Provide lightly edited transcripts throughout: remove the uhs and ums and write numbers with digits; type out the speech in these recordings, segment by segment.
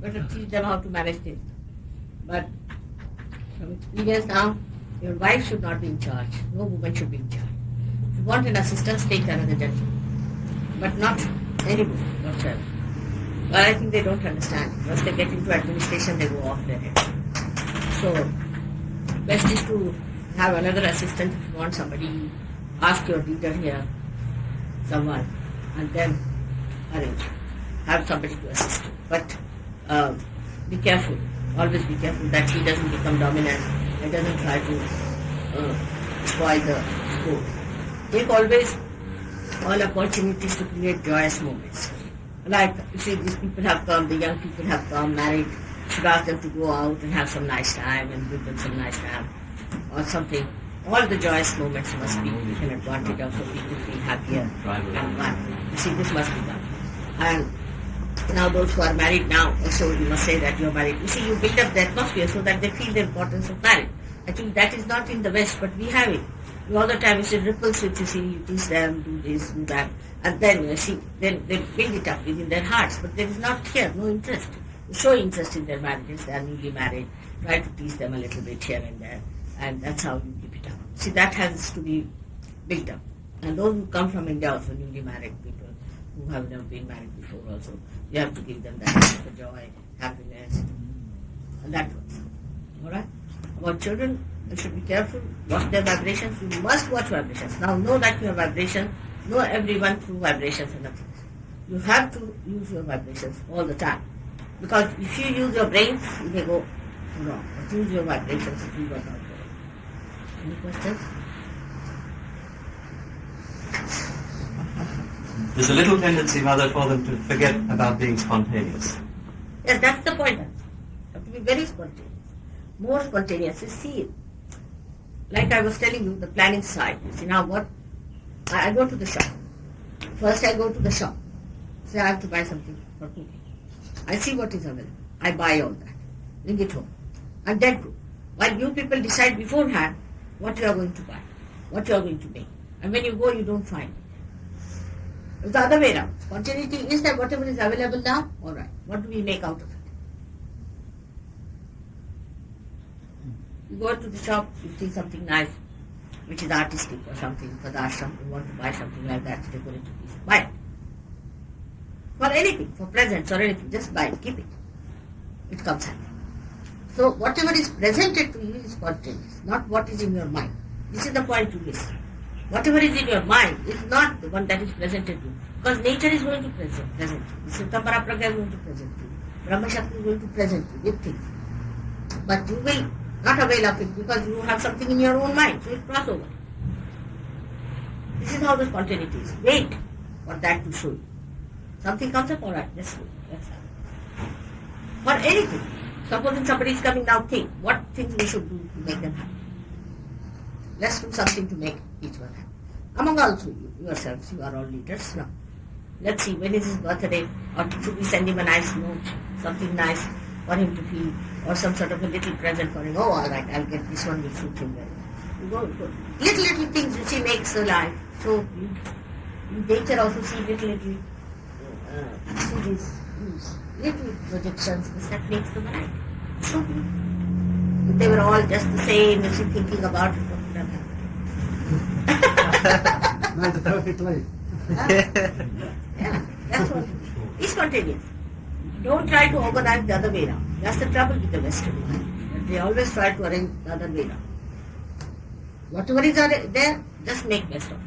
Better teach them how to manage things. But from experience now, your wife should not be in charge. No woman should be in charge. If you want an assistant, take another gentleman. But not any woman whatsoever. Well, I think they don't understand. Once they get into administration, they go off their head. So, best is to have another assistant if you want somebody. Ask your leader here, someone, and then arrange. Have somebody to assist you. But be careful. Always be careful that he doesn't become dominant and doesn't try to spoil the school. Take always all opportunities to create joyous moments. Like, you see, these people have come, the young people have come, married. You should ask them to go out and have some nice time and give them some nice time or something. All the joyous moments must be taken advantage of so people feel happier and fun. You see, this must be done. And now those who are married now, also you must say that you are married. You see, you build up the atmosphere so that they feel the importance of marriage. I think that is not in the West, but we have it. All the time you see ripples which you see, you teach them, do this, do that. And then you see, then they build it up within their hearts. But there is not here, no interest. You show interest in their marriages, they are newly married. Try to teach them a little bit here and there. And that's how you keep it up. See, that has to be built up. And those who come from India also, newly married people, who have never been married before also, you have to give them that kind of joy, happiness, and that works. Alright? About children, you should be careful, watch their vibrations. You must watch vibrations. Now know that your vibration, know everyone through vibrations and nothing. You have to use your vibrations all the time. Because if you use your brains, you may go wrong. But use your vibrations, it will work out well. Any questions? There's a little tendency, Mother, for them to forget about being spontaneous. Yes, that's the point. You have to be very spontaneous. More spontaneous. You see, like I was telling you, the planning side. You see, now what? I go to the shop. First I go to the shop. Say I have to buy something for cooking. I see what is available. I buy all that. Bring it home. And then go. While you people decide beforehand what you are going to buy, what you are going to make. And when you go, you don't find it. It's the other way around. Spontaneity is that whatever is available now, all right. What do we make out of it? You go to the shop, you see something nice, which is artistic or something for the ashram. You want to buy something like that, decorative piece. Buy it. For anything, for presents or anything, just buy it, keep it. It comes handy. So whatever is presented to you is spontaneous, not what is in your mind. This is the point to miss. Whatever is in your mind is not the one that is presented to you. Because nature is going to present you. Siddha Parapragya is going to present you. Brahma Shakti is going to present you with things. But you will not avail of it because you have something in your own mind. So it cross over. This is how the spontaneity is. Wait for that to show you. Something comes up, alright, let's do it. Let's have it. For anything. Supposing somebody is coming now, think what things we should do to make them happy. Let's do something to make each one happy. Among also yourselves, you are all leaders now. Let's see, when is his birthday? Or should we send him a nice note, something nice for him to feel, or some sort of a little present for him? Oh, all right, I'll get this one, will suit him well. You go. Little things you see makes the life. So in nature also see little series, little projections, that makes the mind. So if they were all just the same, you see, thinking about it, what would have happened? Not perfectly. Yeah, that's what it is. Be spontaneous. Don't try to organize the other way around. That's the trouble with the Western mind. They always try to arrange the other way around. Whatever is there, just make best of it.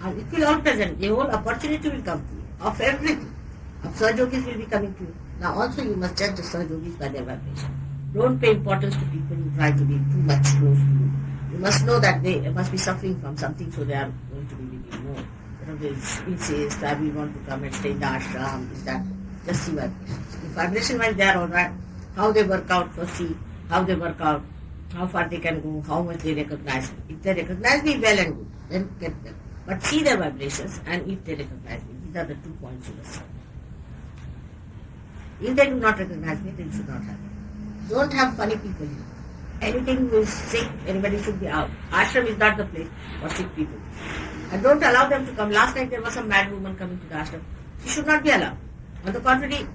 And it will all present. The whole opportunity will come to you. Of everything. Of Sahajogis will be coming to you. Now also you must judge the Sahajogis by their vibration. Don't pay importance to people who try to be too much close to you. You must know that they must be suffering from something, so they are going to be living more. They insist that we want to come and stay in the ashram, is that. Just see vibrations. If vibration-wise they are alright, how they work out, first see how they work out, how far they can go, how much they recognize me. If they recognize me, well and good, then get them. But see their vibrations, and if they recognize me, these are the 2 points you must see. If they do not recognize me, then you should not have it. Don't have funny people here. Anything who is sick, anybody should be out. Ashram is not the place for sick people. And don't allow them to come. Last night there was some mad woman coming to the ashram. She should not be allowed. On the contrary,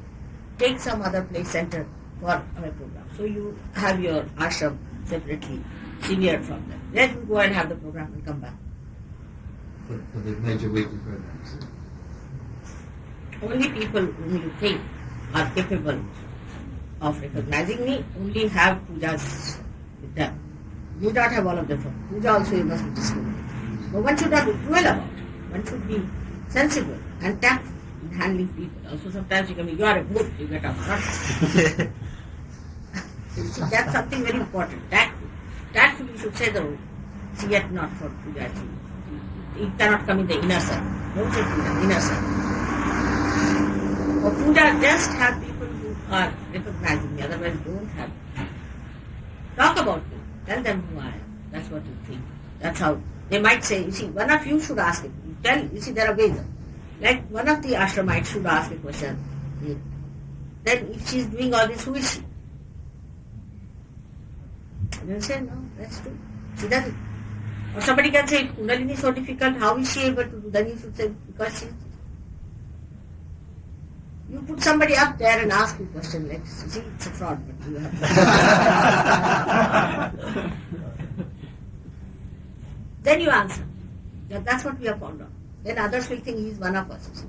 take some other place center for our program. So you have your ashram separately, severed from them. Then you go and have the program and come back. For the major weekly programs. Only people whom you think are capable of recognizing me only have pujas with them. You do not have all of them. For puja also you must be discriminating. But one should not be cruel about it. One should be sensible and tactful in handling people. Also sometimes you can be, you are a goat, you get off front. You see, that's something very important. Tactful you should say the rule. See, yet not for puja. It cannot come in the inner circle. Don't say puja, inner circle. For puja, just have people who are recognizing me, otherwise don't have me. Talk about me. Tell them who I am. That's what you think. That's how. They might say, you see, one of you should ask it. You see, there are ways. Like one of the ashramites should ask a question. Then if she is doing all this, who is she? And they'll say, no, that's true. She does it. Or somebody can say, if Kundalini is so difficult, how is she able to do? Then you should say, because she. You put somebody up there and ask a question like, see, it's a fraud, but you have. Then you answer. That's what we have found out. Then others will think he is one of us. You see.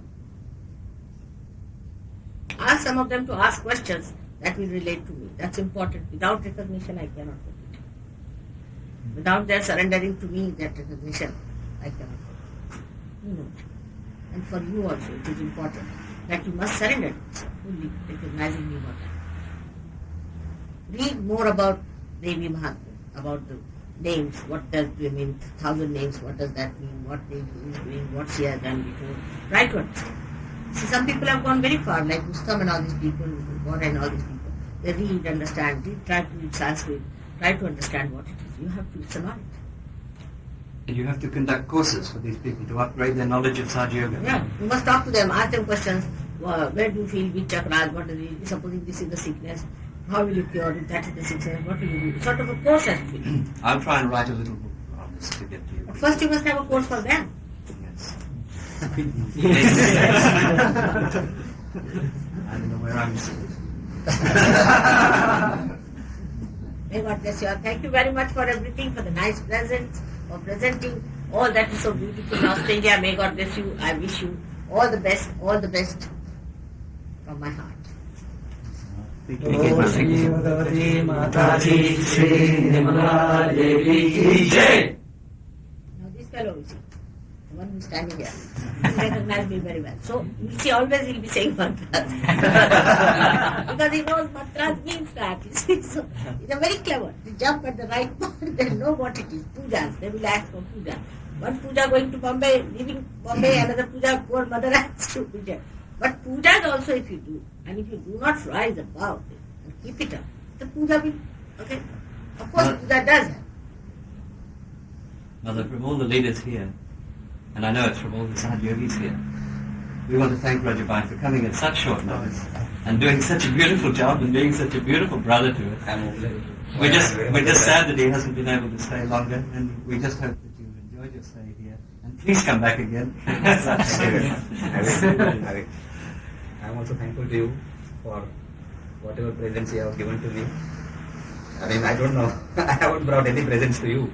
Ask some of them to ask questions that will relate to me. That's important. Without recognition, I cannot do it. Without their surrendering to me that recognition, I cannot do it. You know. And for you also, it is important that you must surrender to yourself, fully recognizing me what I am. Read more about Devi Mahatma, about the names, what does they mean, 1,000 names, what does that mean, what Devi is doing, what she has done before. Try to understand. See, some people have gone very far, like Ustam and all these people, God and all these people. They read, understand, they try to read Sanskrit, try to understand what it is. You have to, it's a knowledge. And you have to conduct courses for these people to upgrade their knowledge of SahajaYoga. Yeah, you must talk to them, ask them questions. Where do you feel, which chakras, what is it? Supposing this is the sickness, how will you cure it? That is the sickness, what will you do? Sort of a course has to be. I'll try and write a little book on this to get to you. But first you must have a course for them. Yes. I don't know where I'm sitting. May God bless you all. Thank you very much for everything, for the nice presents, for presenting all that is so beautiful in Australia. May God bless you. I wish you all the best from my heart. Now this fellow, you see, the one who is standing here, he recognized me very well. So you see, always he'll be saying mantras. Because he knows mantras means that. You see, so they're very clever. They jump at the right point, they know what it is. Pujas, they will ask for puja. One puja going to Bombay, leaving Bombay, another puja, poor mother asks to puja. But pujas also if you do, and if you do not rise above it and keep it up, the puja will, okay? Of course, puja does have. Mother, from all the leaders here, and I know it's from all the Sahajayogis here, we want to thank Rajabai for coming at such short notice and doing such a beautiful job and being such a beautiful brother to us. We're just sad that he hasn't been able to stay longer, and we just hope that you've enjoyed your stay here. And please come back again. I'm also thankful to you for whatever presents you have given to me. I mean, I don't know. I haven't brought any presents to you.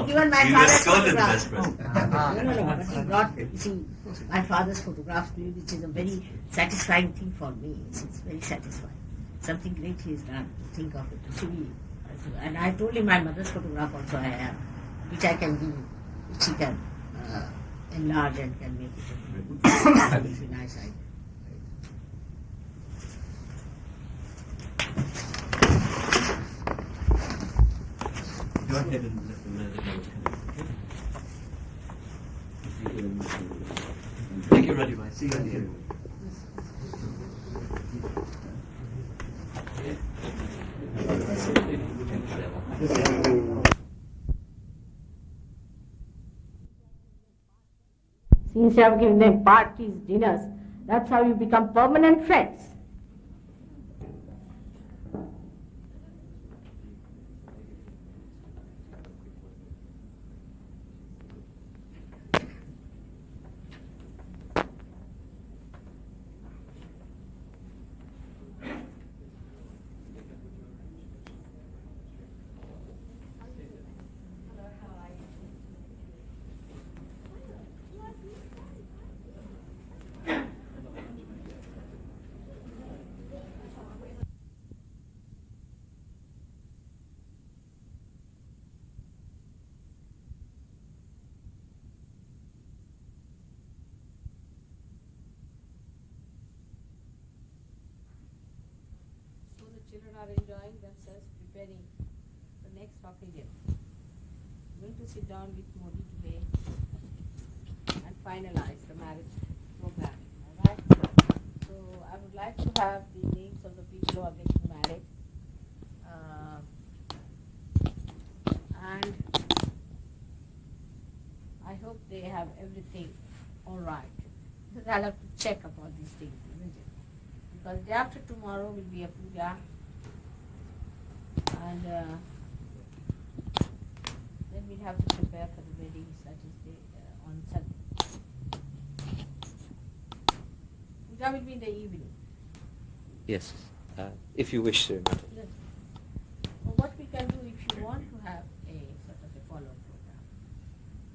Even my You father's escorted the best photograph. present. No, but he brought, you see, my father's photographs to you, which is a very satisfying thing for me. It's very satisfying. Something great he has done. Think of it. To see, and I told him my mother's photograph also I have, which I can give, which he can enlarge and can make it a very nice idea. Go ahead and let them know that they were coming. Thank you, Rajabai. See you at the end. Since you have given them parties, dinners, that's how you become permanent friends. children are enjoying themselves, preparing the next hockey game. I'm going to sit down with Modi today and finalize the marriage program. Alright? So I would like to have the names of the people who are getting married. And I hope they have everything alright. Because I'll have to check about these things, isn't it? Because day after tomorrow will be a puja. And then we'll have to prepare for the wedding, that is on Sunday. Puja will be in the evening. Yes, if you wish to. Yes. Well, what we can do, if you want to have a sort of a follow-up program,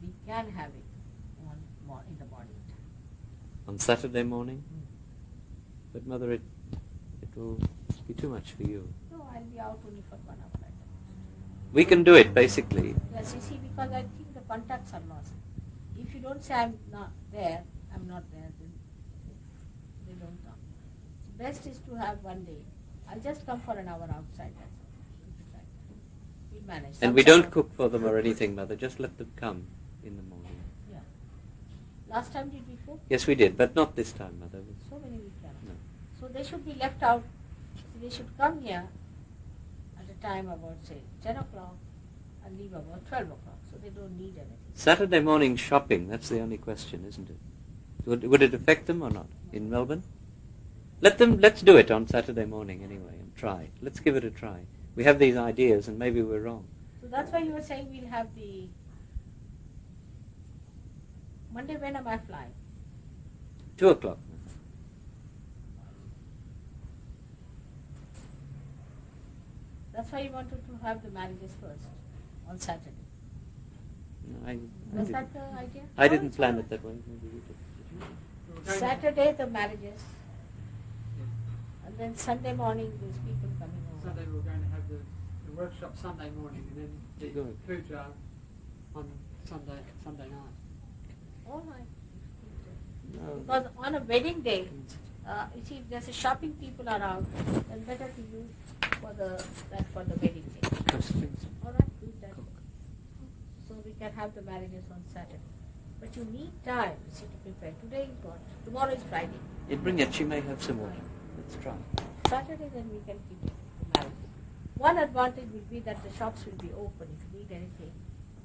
we can have it in the morning time. On Saturday morning? But Mother, it will be too much for you. No, I'll be out only for 1 hour. We can do it, basically. Yes, you see, because I think the contacts are lost. If you don't say I'm not there, then they don't come. Best is to have one day. I'll just come for an hour outside, that's all. We'll manage. And we don't cook for them or anything, Mother. Just let them come in the morning. Yeah. Last time did we cook? Yes, we did, but not this time, Mother. So many we cannot. No. So they should be left out. So they should come here at a time about, say, 10 o'clock and leave about 12 o'clock. So they don't need anything. Saturday morning shopping, that's the only question, isn't it? Would it affect them or not in Melbourne? Let's do it on Saturday morning anyway and try. Let's give it a try. We have these ideas and maybe we're wrong. So that's why you were saying we'll have the Monday. When am I flying? 2 o'clock. That's why you wanted to have the marriages first on Saturday. No, Was that the idea? I didn't plan it that way. Maybe you did. Saturday the marriages, and then Sunday morning there's people coming over. Sunday we're going to have the workshop Sunday morning and then the Good. puja on Sunday night. All right. No. Because on a wedding day, you see, if there's a shopping people around, then better to use for the wedding day. All right, do that. So we can have the marriages on Saturday. But you need time, see, to prepare. Today is what? Tomorrow is Friday. Bring it. She may have some more. Let's try. Saturday, then we can keep the marriages. One advantage will be that the shops will be open. If you need anything,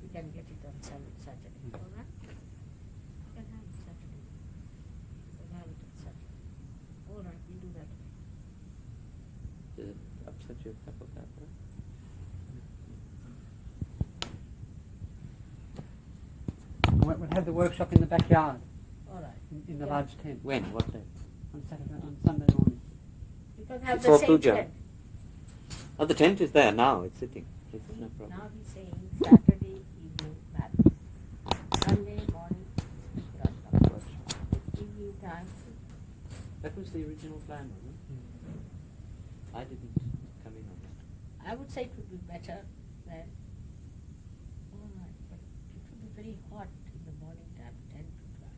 we can get it on Saturday. All right? We can have it Saturday. We can have it on Saturday. All right, we'll do that. Did it upset your cup of that? Huh? We'll have the workshop in the backyard, All right. in the Yeah. large tent, When? What day? on Sunday morning. We can have Before the same puja. tent. Oh, the tent is there now. It's sitting. It's no problem. Now he's saying Saturday evening marriage. Sunday morning workshop. Evening time. That was the original plan, wasn't it? I didn't come in on that. I would say it would be better than. All right, but it would be very hot in the morning time, 10 to 12.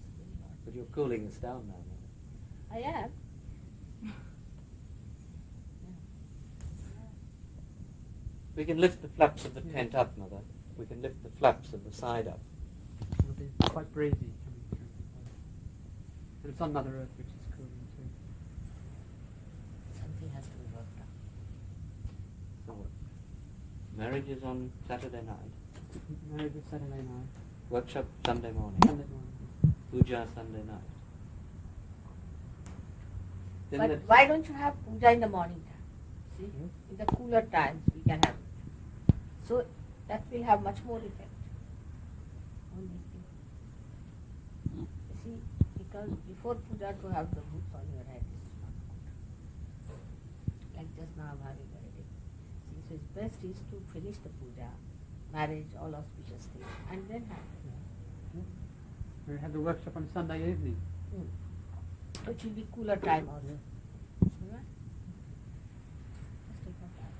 It's very hot. But you're cooling us down now. Mother. I am. We can lift the flaps of the tent up, Mother. We can lift the flaps of the side up. It'll be quite breezy coming through. And it's on Mother Earth, which is cooling too. Something has to be worked out. So what? Marriage is on Saturday night. Marriage is Saturday night, Workshop Sunday morning. Sunday morning. Puja Sunday night. Then But let's- why don't you have puja in the morning time? See? Yes. In the cooler times we can have it. So that will have much more effect on these people. You see, because before puja to have the boots on your head is not good. Like just now I'm having a headache. See, so it's best is to finish the puja, marriage, all auspicious things, and then have it. We'll have the workshop on Sunday evening. Which will be cooler time also. Yeah. Alright? Let's take our time.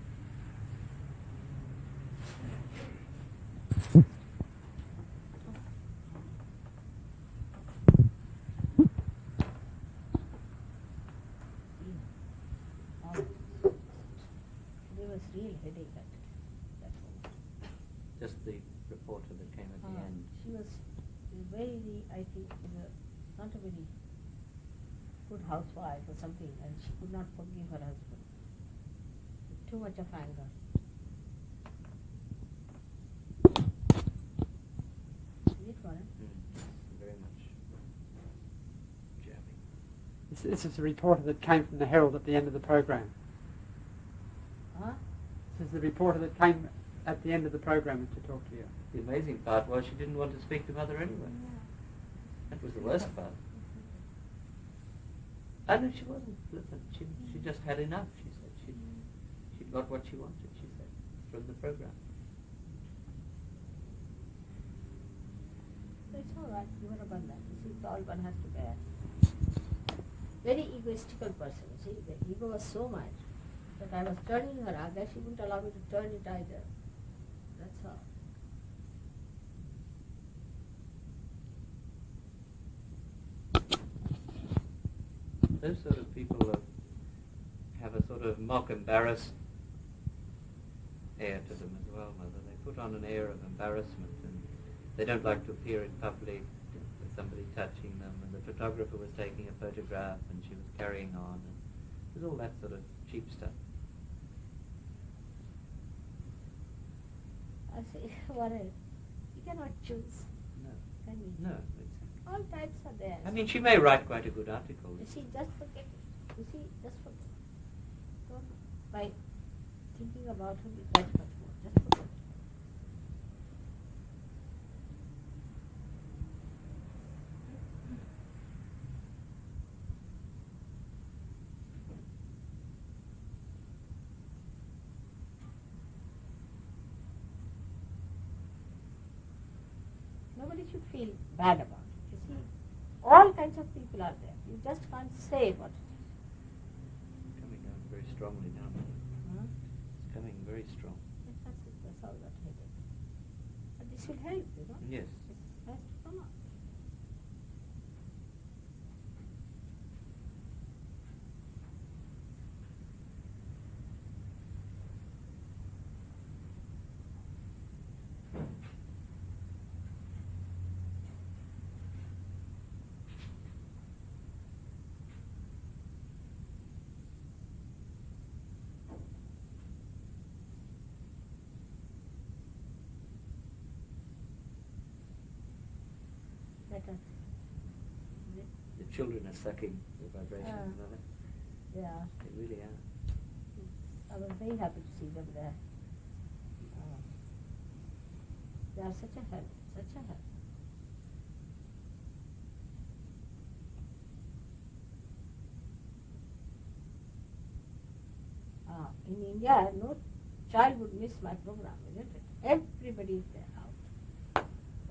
Alright. headache at that moment. Just the reporter that came at the end. She was very, I think, not a very good housewife or something, and she could not forgive her husband. Too much of anger. Is it, Warren? Very much jamming. This is a reporter that came from the Herald at the end of the program. Huh? This is the reporter that came at the end of the program to talk to you. The amazing part was she didn't want to speak to Mother anyway. That was the worst part. I know she wasn't flippant. She just had enough, she said. She'd got what she wanted, she said, from the program. So it's all right, you are abundant. You see, it's all one has to bear. Very egoistical person, you see. The ego was so much that I was turning her anger, she wouldn't allow me to turn it either. That's all. Those sort of people have a sort of mock embarrassed air to them as well, Mother. They put on an air of embarrassment and they don't like to appear in public with somebody touching them, and the photographer was taking a photograph and she was carrying on, and there's all that sort of cheap stuff. I say, Warren, you cannot choose. No. Can you? No, exactly. All types are there. I mean, she may write quite a good article. You see, just forget it. You see, just forget it. Don't, by thinking about her, you write much more. Just forget it. Nobody should feel bad about it. You see, all kinds of people are there. You just can't say what it is. It's coming out very strongly now, Mother. Huh? It's coming very strong. Yes, that's it. That's all that headache. But this will help, you know. Yes. This has to come out. Better. The children are sucking the vibrations, Mother. Yeah. They really are. I was very happy to see them there. They are such a help, such a help. In India, no child would miss my program, isn't it? Everybody is there out.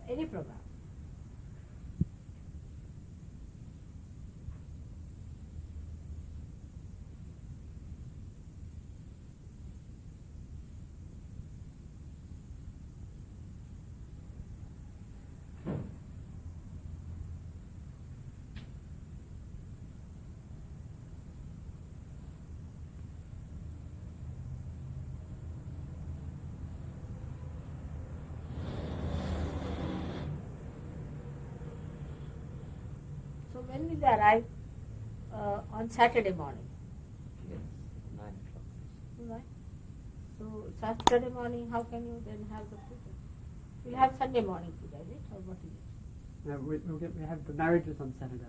Any program. So when will they arrive? On Saturday morning. Yes, 9 o'clock. Right. So Saturday morning, how can you then have the puja? We'll have Sunday morning puja, is it? Or what is it? No, we have the marriages on Saturday.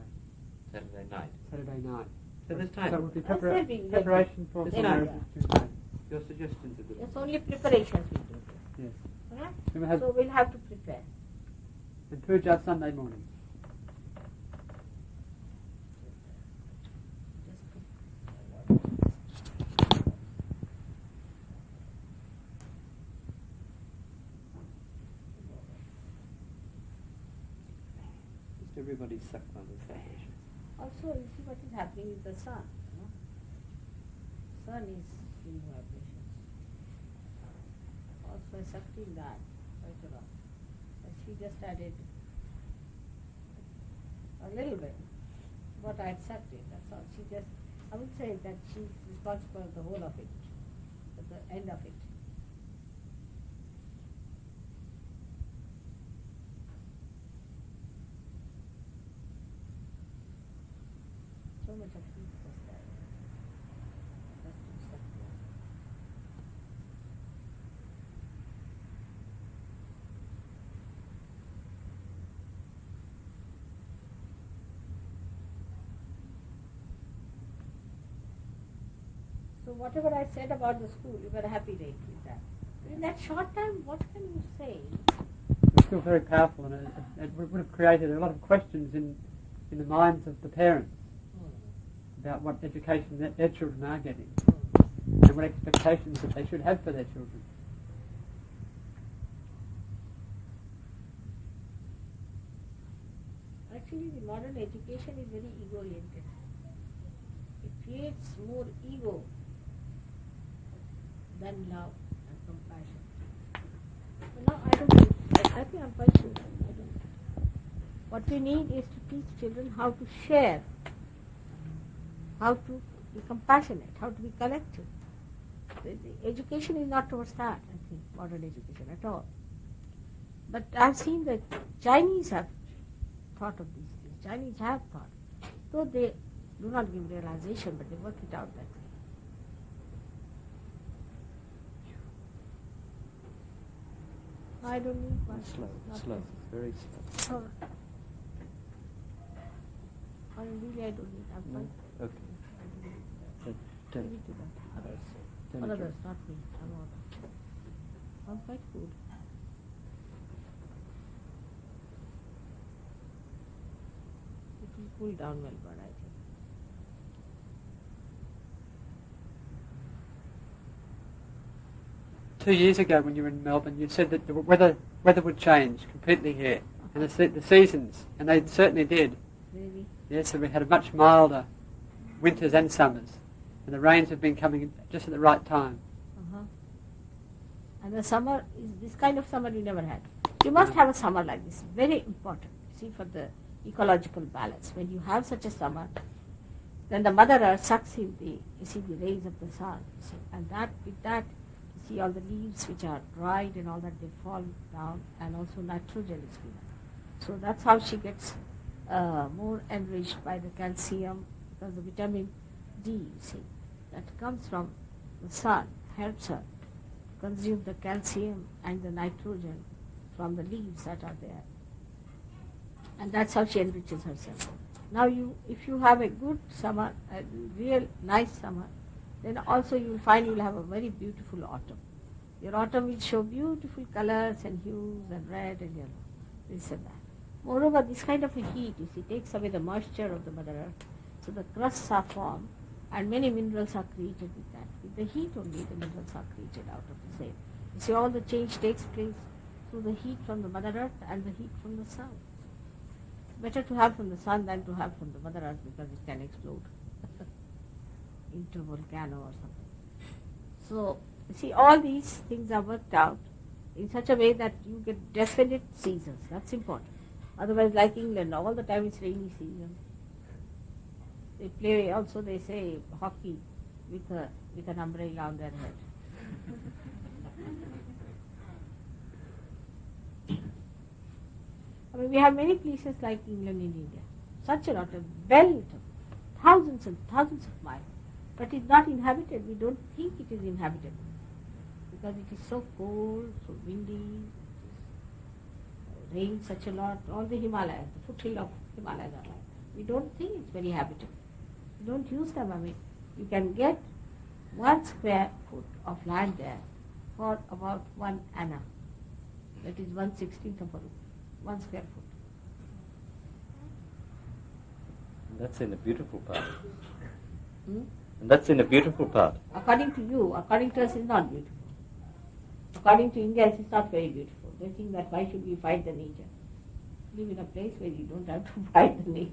Saturday night. Saturday night. So this time, So it will be Yes, they'll be preparation for This the time. marriages tonight. your suggestions are good. It's only preparations we do. Yes. Right? So we'll have So we'll have to prepare. and puja Sunday morning. Just everybody sucked on this vibration. Also, you see what is happening with the sun. You know? Sun is in vibrations. Also, I sucked in that quite a lot. But she just added a little bit what I accepted. That's all. She just, I would say that she's responsible for the whole of it, at the end of it. much of heat was there. That's too subtle. So whatever I said about the school, you were happy right with that. In that short time, what can you say? It's still very powerful, and it would have created a lot of questions in the minds of the parents about what education their children are getting and what expectations that they should have for their children. Actually, the modern education is very ego-oriented. It creates more ego than love and compassion. But now I don't think, I think I'm quite sure. I don't. What we need is to teach children how to share, how to be compassionate, how to be collective. The education is not towards that, I think, modern education at all. But I've seen that Chinese have thought of these things. Chinese have thought. Though they do not give realization, but they work it out that way. I don't need much. Slow, very slow. Oh. I really I don't need. I'm fine. Okay. Give it to them. Others, not me. I'm quite good. It will cool down Melbourne, I think. 2 years ago when you were in Melbourne, you said that the weather would change completely here, and the seasons, and they certainly did. Really? Yes, so we had a much milder winters and summers, and the rains have been coming just at the right time. And the summer is this kind of summer you never had. You must have a summer like this. Very important. See, for the ecological balance. When you have such a summer, then the Mother Earth sucks in the rays of the sun. See, and with that, you see all the leaves which are dried and all that, they fall down, and also nitrogen is given. So that's how she gets more enriched by the calcium, because the vitamin D, you see, that comes from the sun, helps her consume the calcium and the nitrogen from the leaves that are there. And that's how she enriches herself. Now if you have a good summer, a real nice summer, then also you will find you will have a very beautiful autumn. Your autumn will show beautiful colors and hues and red and yellow, this and that. Moreover, this kind of a heat, you see, takes away the moisture of the Mother Earth. So the crusts are formed and many minerals are created with that. With the heat only, the minerals are created out of the same. You see, all the change takes place through the heat from the Mother Earth and the heat from the sun. Better to have from the sun than to have from the Mother Earth, because it can explode into a volcano or something. So, you see, all these things are worked out in such a way that you get definite seasons. That's important. Otherwise, like England, all the time it's rainy season. They play also, they say, hockey with an umbrella on their head. I mean, we have many places like England in India. Such a lot of belt, thousands and thousands of miles. But it's not inhabited. We don't think it is inhabited. Because it is so cold, so windy, rains such a lot. All the Himalayas, the foothill of Himalayas are like that. We don't think it's very habitable. We don't use them. I mean, you can get 1 square foot of land there for about 1 anna. That is 1/16 of a rupee. 1 square foot. That's in a beautiful part. Hmm? And that's in a beautiful part. According to you, according to us, it's not beautiful. According to Indians, it's not very beautiful. They think that why should we fight the nature? Live in a place where you don't have to fight the nature.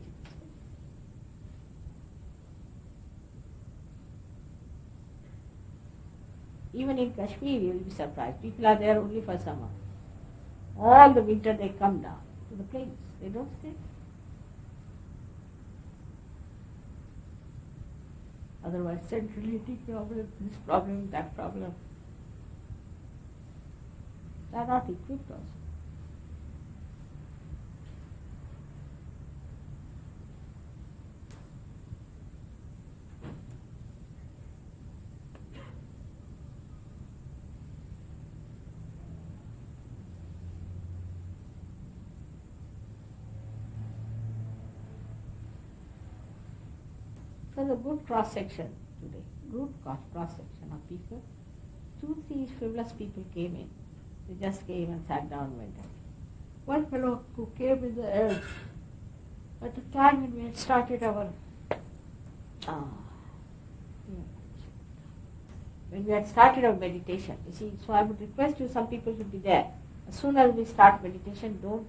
Even in Kashmir, you will be surprised. People are there only for summer. All the winter they come down to the plains. They don't stay. Otherwise, centrality problem, this problem, that problem. They are not equipped also. was a good cross section today. Good cross section of people. 2-3 frivolous people came in. They just came and sat down and went out. One fellow who came in the end, at the time when we had started our meditation, you see, so I would request you, some people should be there. As soon as we start meditation, don't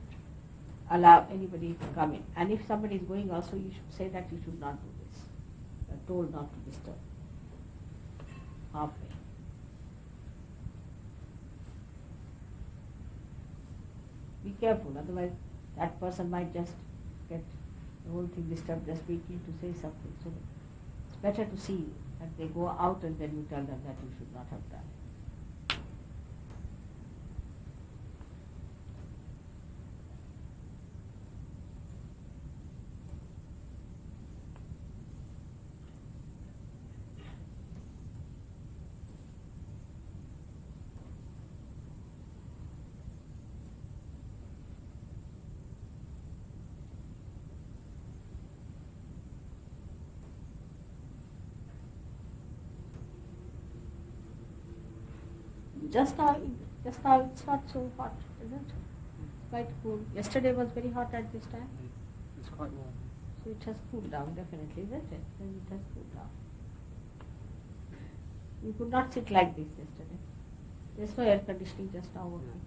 allow anybody to come in. And if somebody is going also, you should say that you should not do this. You are told not to disturb. Halfway. Be careful, otherwise that person might just get the whole thing disturbed just waiting to say something. So it's better to see that they go out and then you tell them that you should not have done it. Just now it's not so hot, is it? It's quite cool. Yesterday was very hot at this time. It's quite warm. So it has cooled down, definitely, isn't it? Then it has cooled down. You could not sit like this yesterday. There's no air conditioning just now working.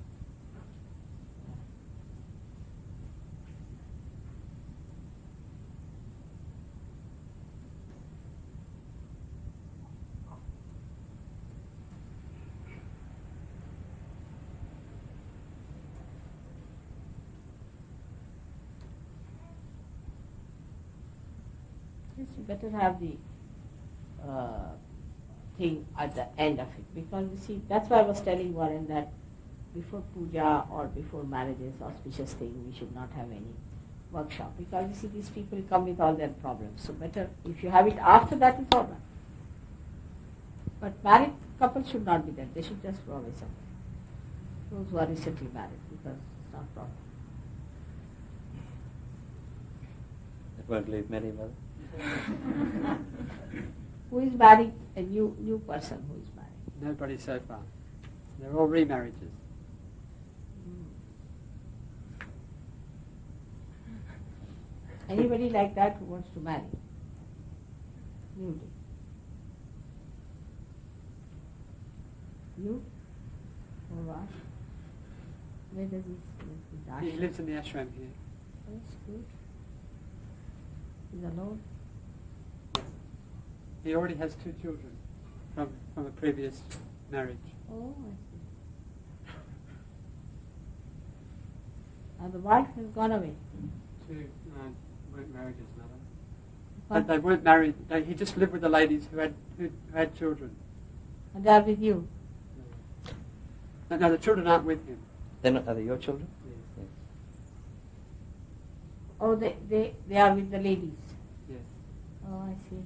Yes, you better have the thing at the end of it, because you see, that's why I was telling Warren that before puja or before marriages, auspicious thing, we should not have any workshop, because you see, these people come with all their problems. So better if you have it after that, it's all right. But married couples should not be there. They should just go away somewhere. Those who are recently married, because it's not proper. It won't leave many, Mother. Who is married? A new person who is married. Nobody so far. They're all remarriages. Anybody like that who wants to marry? Newly. You? Or what? Where does he live? He lives in the ashram here. That's good. He's alone. He already has 2 children from a previous marriage. Oh, I see. And the wife has gone away. 2 weren't marriages, Mother. But they weren't married. He just lived with the ladies who had children. And they are with you. No, the children aren't with him. Are they your children? Yes. Oh, they are with the ladies. Yes. Oh, I see.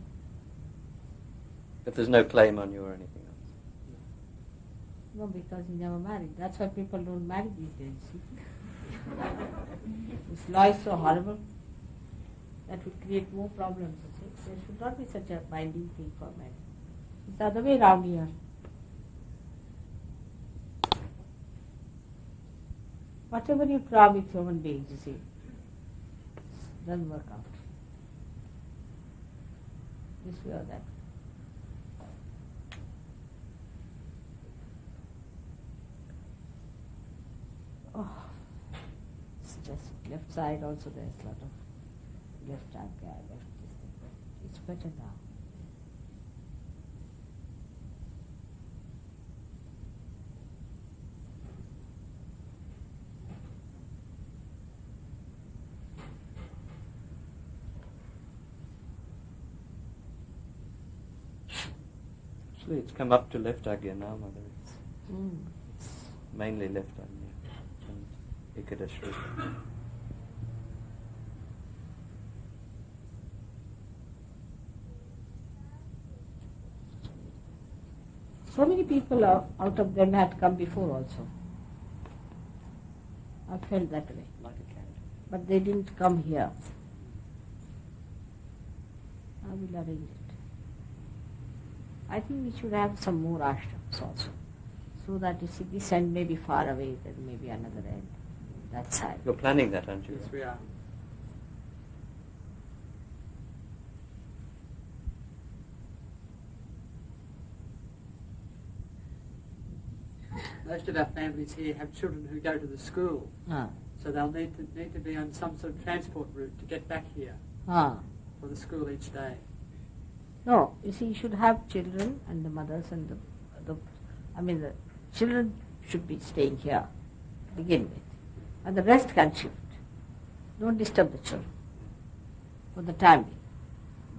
But there's no claim on you or anything else? No, because he never married. That's why people don't marry these days. This law is so horrible that would create more problems. There should not be such a binding thing for marriage. It's the other way around here. Whatever you try with human beings, you see, doesn't work out. This way or that. Oh, it's just left side also there's a lot of left arm guy, left this thing. It's better now. Actually, it's come up to left agya now, Mother. Mm. It's mainly left agya and Ekadashri. So many people out of them had come before also. I felt that way. Like a cat. But they didn't come here. I will arrange it. I think we should have some more ashrams also. So that you see this end may be far away, then maybe another end. That side. You're planning that, aren't you? Yes, we are. Most of our families here have children who go to the school, so they'll need to be on some sort of transport route to get back here for the school each day. No, you see, you should have children and the mothers and the children should be staying here to begin with, and the rest can shift. Don't disturb the children for the time being.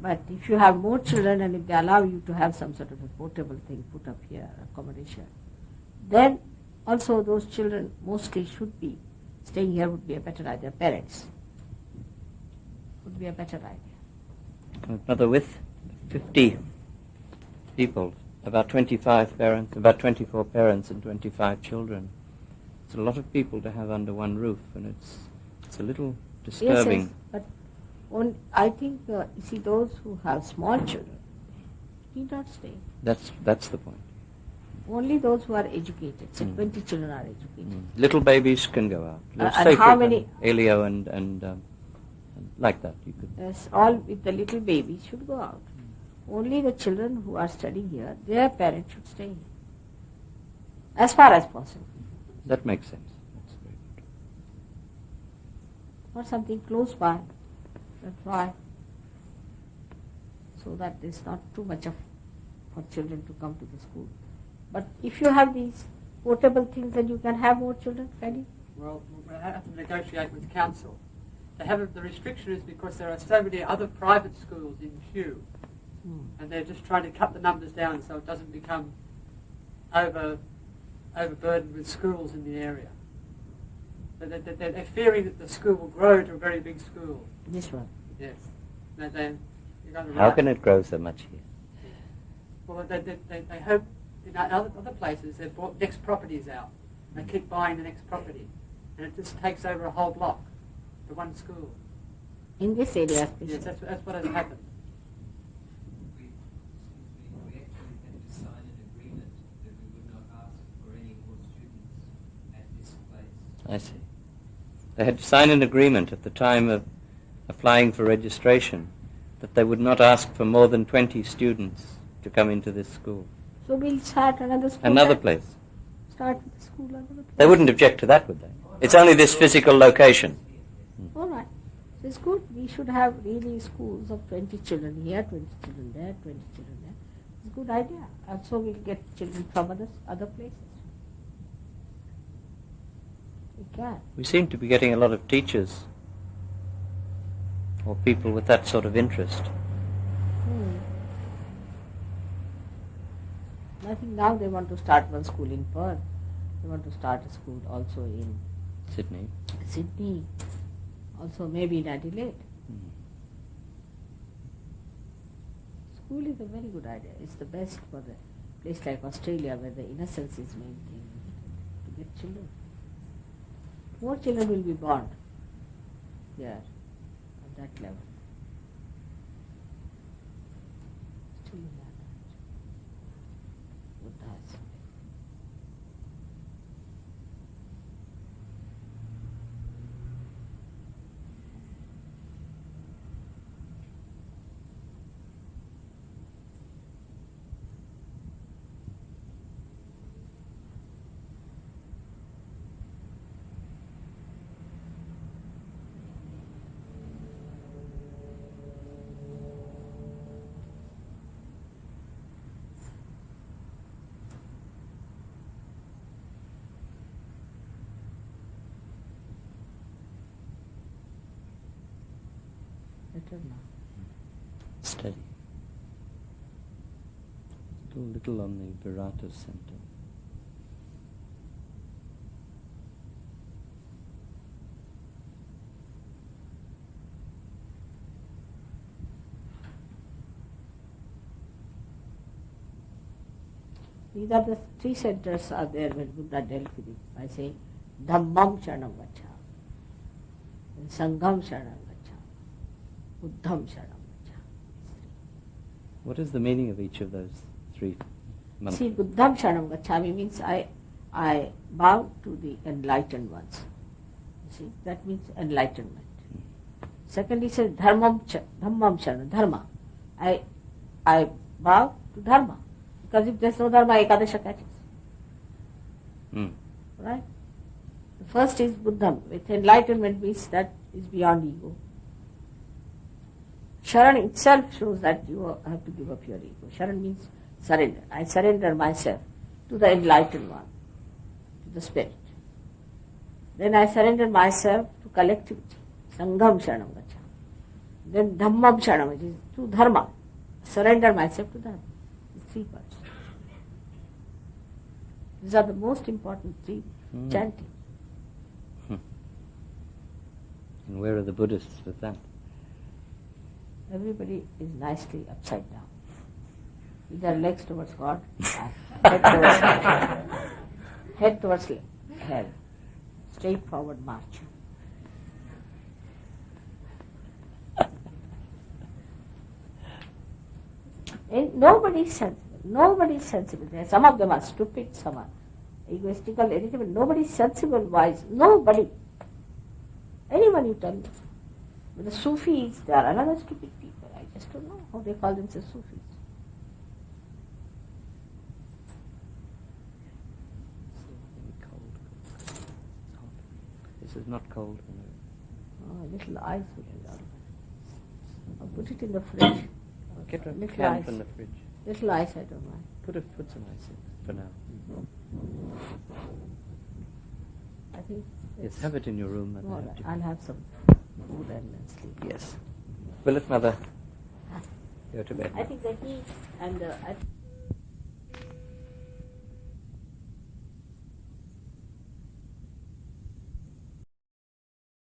But if you have more children and if they allow you to have some sort of a portable thing put up here, accommodation, then also those children mostly should be staying here would be a better idea. Parents would be a better idea. Mother, with 50 people, about 25 parents, about 24 parents and 25 children, it's a lot of people to have under one roof, and it's a little disturbing. Yes, but I think you see those who have small children need not stay. That's the point. Only those who are educated. So 20 children are educated. Little babies can go out. Let's And say how for many- Elio and like that you could. Yes, all with the little babies should go out. Only the children who are studying here, their parents should stay here. As far as possible. That makes sense. That's very good. Or something close by. That's why. So that there's not too much for children to come to the school. But if you have these portable things, then you can have more children, can you? Well, we'll have to negotiate with council. The restriction is because there are so many other private schools in Kew, and they're just trying to cut the numbers down so it doesn't become overburdened with schools in the area. They're fearing that the school will grow to a very big school. This one. Yes. You're going to How can it grow so much here? Well, they hope in other places they've bought next properties out. They keep buying the next property, and it just takes over a whole block for one school. In this area especially. Yes, that's what has happened. We actually had to sign an agreement that we would not ask for any more students at this place. I see. They had to sign an agreement at the time of applying for registration that they would not ask for more than 20 students to come into this school. So we'll start another school. Another place. Start with the school another place. They wouldn't object to that, would they? It's only this physical location. All right. So it's good. We should have really schools of 20 children here, 20 children there, 20 children there. It's a good idea. Also we'll get children from other places. We can. We seem to be getting a lot of teachers or people with that sort of interest. I think now they want to start one school in Perth. They want to start a school also in Sydney. Also maybe in Adelaide. School is a very good idea. It's the best for the place like Australia where the innocence is main thing to get children. More children will be born here at that level. Still in that. Buddhas. Better now. Steady. Little on the Virata center. These are the three centers are there when Buddha dealt with it by saying Dhammam Sharanam Vacha, and Sangham Sharanam Vacha, Buddham Sharanam Vacha. What is the meaning of each of those three mantras? See, Buddham Sharanam Gacchami means I bow to the enlightened ones. See, that means enlightenment. Secondly, says Dhammam Sharanam, Dharma. I bow to Dharma. Because if there's no Dharma, Ekadasha catches. Right? The first is Buddham. With enlightenment means that is beyond ego. Sharan itself shows that you have to give up your ego. Sharan means surrender. I surrender myself to the enlightened one, to the spirit. Then I surrender myself to collectivity. Sangham Sharanam Gacchami. Then Dhammam Sharanam, which is to Dharma. Surrender myself to Dharma. These 3 parts. These are the most important 3 chanting. And where are the Buddhists with that? Everybody is nicely upside down. With their legs towards God, head towards head towards head. Straightforward march. And nobody is sensible. Nobody is sensible. Some of them are stupid, some are egoistical, anything, but nobody is sensible, wise. Nobody. Anyone you tell me. But the Sufis, they are another stupid people. I just don't know how they call themselves Sufis. This is not cold. Oh, little ice will be out. I'll put it in the fridge. Get a little can ice. from the fridge. Little ice, I don't mind. Put some ice in for now. I think. Yes, have it in your room. Mother. All right. I'll have some food and then sleep. Yes. Will it, Mother? Go to bed. I think the heat and the...